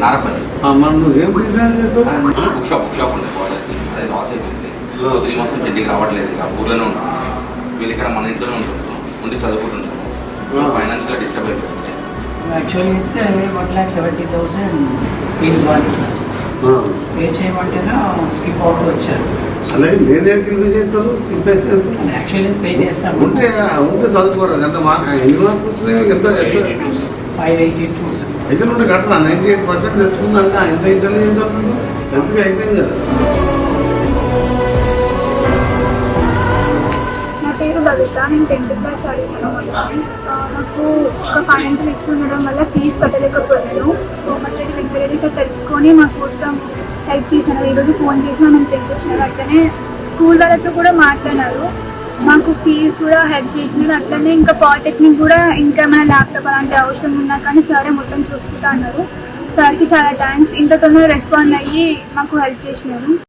నారపల్లి నువ్వు ఏం బిజినెస్ చేస్తావు? బుక్ షాప్ ఉంది అదే లాస్ అయిపోయింది. 3 months నుంచి ఇంటికి రావట్లేదు. ఇక ఊర్లోనే ఉంటాం. వీళ్ళు ఇక్కడ మన ఇంట్లోనే ఉంటున్నాం, ఉండి చదువుకుంటున్నాం. ఫైనాన్షియల్గా డిస్టర్బ్ అయిపోయింది. యాక్చువల్లీ అయితే 1,70,000 ఫీజు పే చేయమంటేనే స్కిప్ అవుతూ వచ్చారు. అలాగే నేనేం తిరిగి చేస్తారు? యాక్చువల్లీ పే చేస్తాము. ఉంటే చదువుకోరు ఎంత ఎన్ని మార్కులు వస్తున్నాయి? ఎంత 582. అయితే నుండి కట్టదా 98% తెచ్చుకున్నాక ఎంత ఇంటెలిజెంట్ అవుతుంది? ఎంతగా అయిపోయింది కదా. నా పేరు లలిత. నేను 10th క్లాస్ చదువుతున్నాను. నాకు ఒక ఫైనాన్షియల్ ఇష్యూ ఉండడం వల్ల ఫీజు కట్టలేకపోయాను. కోమటిరెడ్డి వెంకటరెడ్డి సార్ తెలుసుకొని మా కోసం హెల్ప్ చేశాను. ఈరోజు ఫోన్ చేసినా మేము తెప్పించినారు. అట్లనే స్కూల్ వాళ్ళతో కూడా మాట్లాడినారు, మాకు ఫీజు కూడా హెల్ప్ చేసినారు. అట్లనే ఇంకా పాలిటెక్నిక్ కూడా ఇంకా మన ల్యాప్టాప్ అలాంటి అవసరం ఉన్నా కానీ సారే మొత్తం చూసుకుంటా అన్నారు. సార్కి చాలా థ్యాంక్స్. ఇంత తొందరగా రెస్పాండ్ అయ్యి మాకు హెల్ప్ చేసినారు.